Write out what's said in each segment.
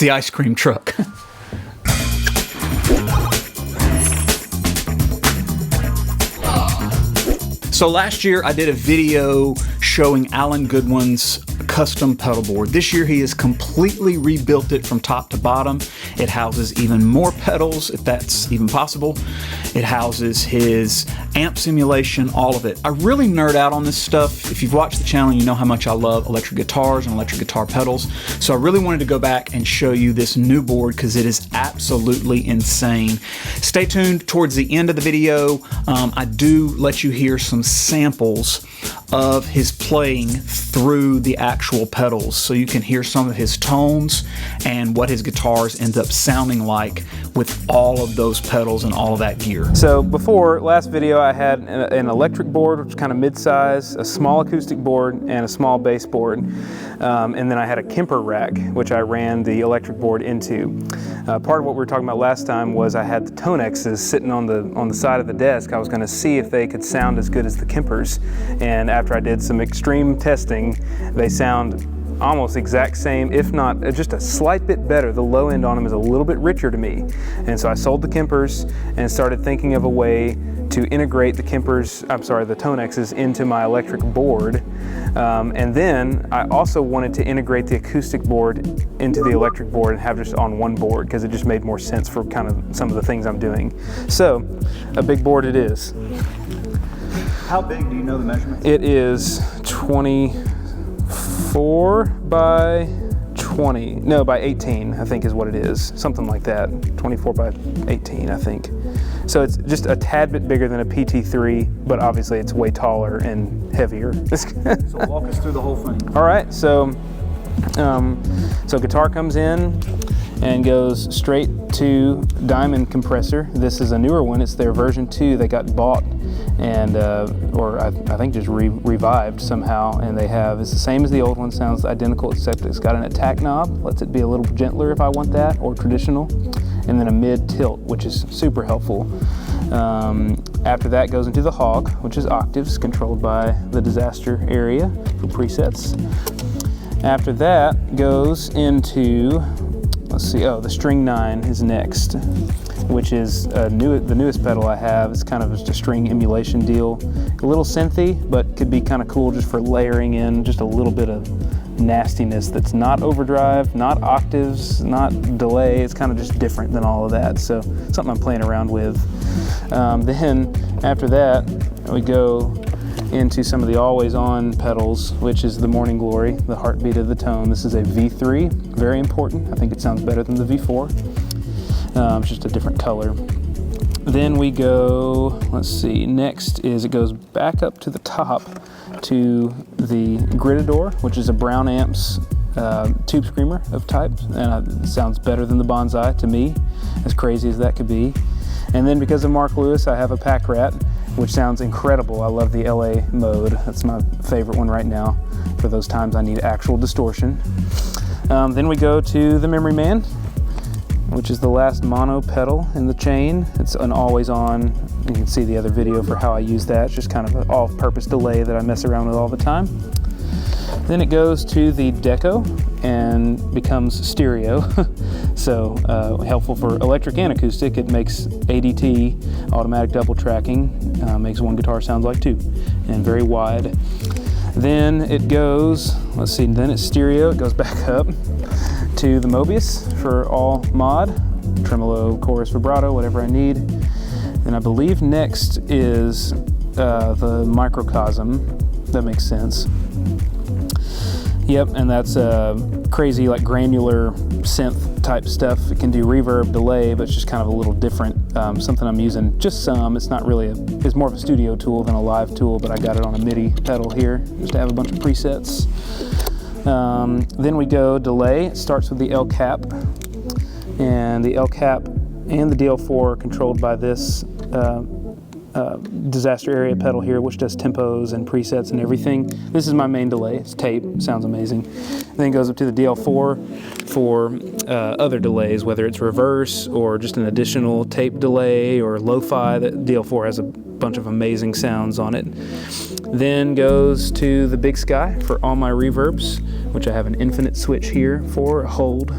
the ice cream truck. So last year I did a video showing Alan Goowin's custom pedal board. This year he has completely rebuilt it from top to bottom. It houses even more pedals, if that's even possible. It houses his amp simulation, all of it. I really nerd out on this stuff. If you've watched the channel, you know how much I love electric guitars and electric guitar pedals. So I really wanted to go back and show you this new board because it is absolutely insane. Stay tuned towards the end of the video. I do let you hear some samples of his playing through the actual pedals, so you can hear some of his tones and what his guitars end up sounding like with all of those pedals and all of that gear. So before, last video I had an electric board, which is kind of mid-size, a small acoustic board, and a small bass board. And then I had a Kemper rack, which I ran the electric board into. Part of what we were talking about last time was I had the ToneXs sitting on the side of the desk. I was going to see if they could sound as good as the Kempers, and after I did some extreme testing, they sound almost exact same, if not just a slight bit better. The low end on them is a little bit richer to me. And so I sold the Kempers and started thinking of a way to integrate the ToneXs into my electric board. And then I also wanted to integrate the acoustic board into the electric board and have just on one board, because it just made more sense for kind of some of the things I'm doing. So a big board it is. How big, do you know the measurement? It is 24 by 20, no, by 18, I think is what it is. Something like that, 24 by 18, I think. So it's just a tad bit bigger than a PT3, but obviously it's way taller and heavier. So walk us through the whole thing. All right, so guitar comes in and goes straight to Diamond Compressor. This is a newer one. It's their version 2. They got bought and or I think just revived somehow, and it's the same as the old one, sounds identical, except it's got an attack knob, lets it be a little gentler if I want that, or traditional, and then a mid tilt, which is super helpful. After that goes into the Hog, which is octaves, controlled by the disaster area for presets. After that goes into, let's see, the String 9 is next, which is the newest pedal I have. It's kind of just a string emulation deal. A little synthy, but could be kind of cool just for layering in just a little bit of nastiness that's not overdrive, not octaves, not delay. It's kind of just different than all of that. So something I'm playing around with. Then after that, we go into some of the always on pedals, which is the Morning Glory, the heartbeat of the tone. This is a V3, very important. I think it sounds better than the V4. It's just a different color. Then we go, let's see, next is it goes back up to the top to the Gritador, which is a Brown Amps tube screamer of type, and it sounds better than the Bonsai to me, as crazy as that could be. And then because of Mark Lewis, I have a Pack Rat, which sounds incredible. I love the LA mode. That's my favorite one right now for those times I need actual distortion. Then we go to the Memory Man, which is the last mono pedal in the chain. It's an always on. You can see the other video for how I use that. It's just kind of an all-purpose delay that I mess around with all the time. Then it goes to the Deco and becomes stereo. So helpful for electric and acoustic. It makes ADT, automatic double tracking, makes one guitar sound like two, and very wide. Then it goes, let's see, then it's stereo. It goes back up to the Mobius for all mod, tremolo, chorus, vibrato, whatever I need. And I believe next is the Microcosm. That makes sense. Yep, and that's crazy, like granular synth type stuff. It can do reverb, delay, but it's just kind of a little different. Something I'm using just some. It's not really it's more of a studio tool than a live tool, but I got it on a MIDI pedal here just to have a bunch of presets. Then we go delay. It starts with the L cap, and the L cap and the DL4 are controlled by this disaster area pedal here, which does tempos and presets and everything. This is my main delay. It's tape. Sounds amazing. Then it goes up to the DL4 for other delays, whether it's reverse or just an additional tape delay or lo-fi. The DL4 has a bunch of amazing sounds on it. Then goes to the Big Sky for all my reverbs, which I have an infinite switch here for, a hold.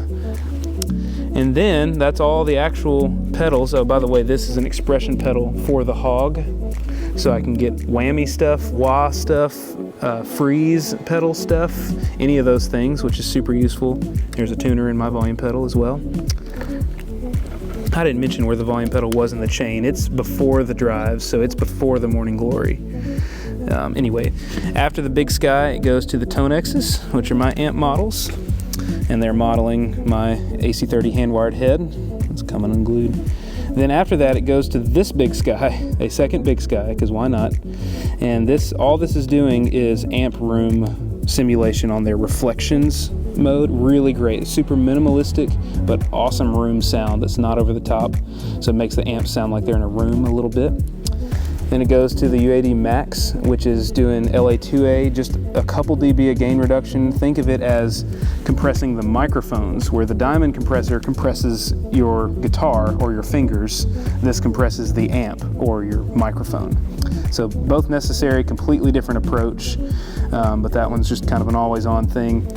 And then that's all the actual pedals. Oh, by the way, this is an expression pedal for the Hog. So I can get whammy stuff, wah stuff, freeze pedal stuff, any of those things, which is super useful. There's a tuner in my volume pedal as well. I didn't mention where the volume pedal was in the chain. It's before the drive, so it's before the Morning Glory. Anyway, after the Big Sky, it goes to the ToneXs, which are my amp models. And they're modeling my AC30 hand-wired head. It's coming unglued. Then after that, it goes to this Big Sky, a second Big Sky, because why not? And all this is doing is amp room simulation on their reflections mode. Really great, super minimalistic, but awesome room sound that's not over the top. So it makes the amp sound like they're in a room a little bit. Then it goes to the UAD Max, which is doing LA2A, just a couple dB of gain reduction. Think of it as compressing the microphones, where the Diamond Compressor compresses your guitar or your fingers. This compresses the amp or your microphone. So both necessary, completely different approach, but that one's just kind of an always-on thing.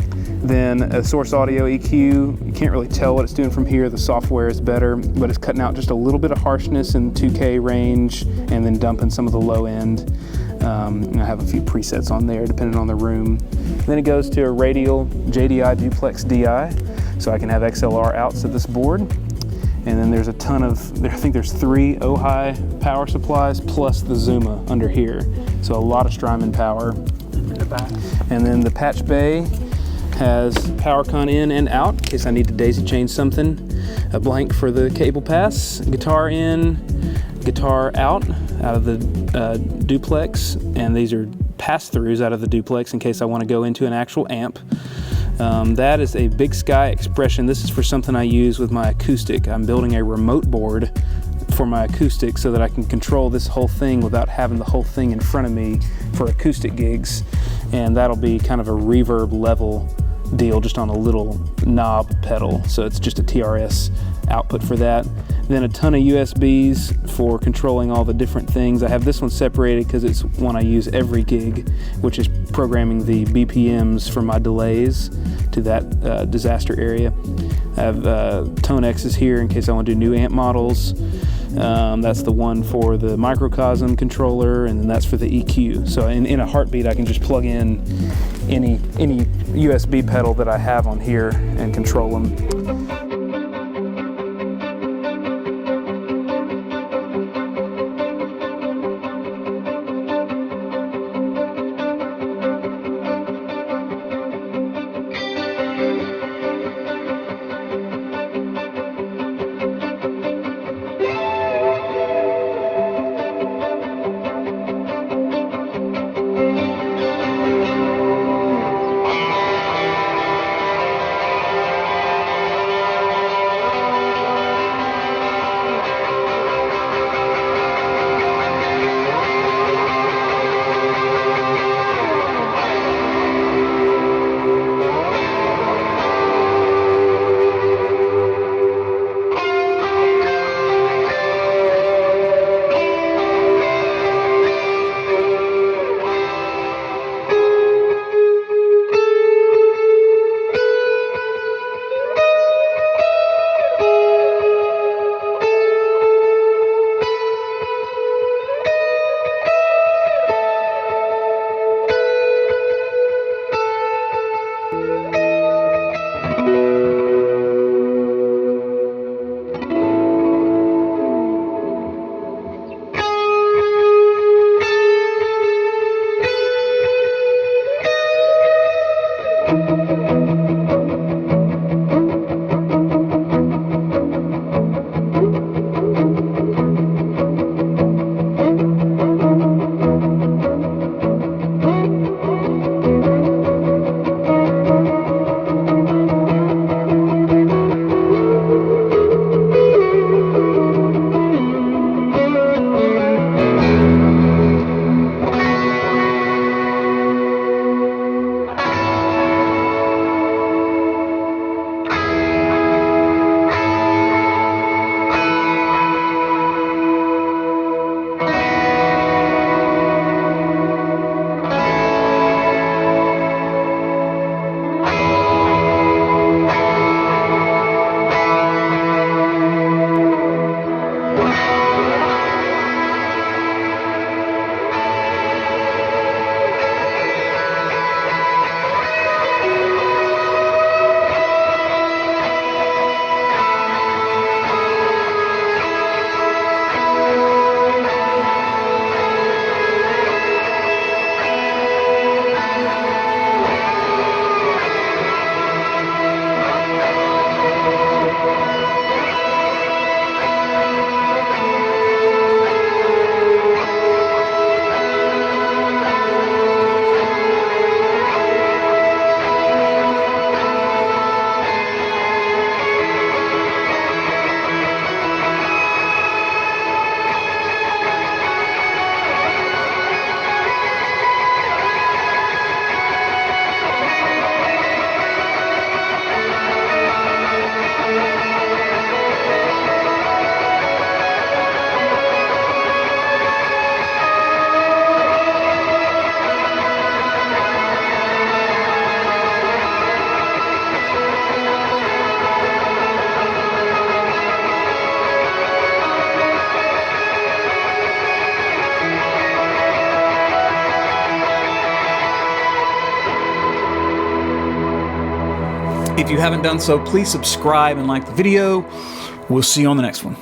Then a source audio EQ, you can't really tell what it's doing from here. The software is better, but it's cutting out just a little bit of harshness in 2K range and then dumping some of the low end. I have a few presets on there depending on the room. Then it goes to a radial JDI duplex DI, so I can have XLR outs at this board. And then there's a ton of, I think there's 3 Ojai power supplies plus the Zuma under here. So a lot of Strymon power. And then the patch bay has power con in and out in case I need to daisy chain something. A blank for the cable pass, guitar in, guitar out of the duplex, and these are pass-throughs out of the duplex in case I want to go into an actual amp. That is a Big Sky expression. This is for something I use with my acoustic. I'm building a remote board for my acoustic so that I can control this whole thing without having the whole thing in front of me for acoustic gigs. And that'll be kind of a reverb level deal just on a little knob pedal. So it's just a TRS output for that. Then a ton of USBs for controlling all the different things. I have this one separated because it's one I use every gig, which is programming the BPMs for my delays to that disaster area. I have ToneX here in case I want to do new amp models. That's the one for the Microcosm controller, and then that's for the EQ. So in a heartbeat, I can just plug in any USB pedal that I have on here and control them. If you haven't done so, please subscribe and like the video. We'll see you on the next one.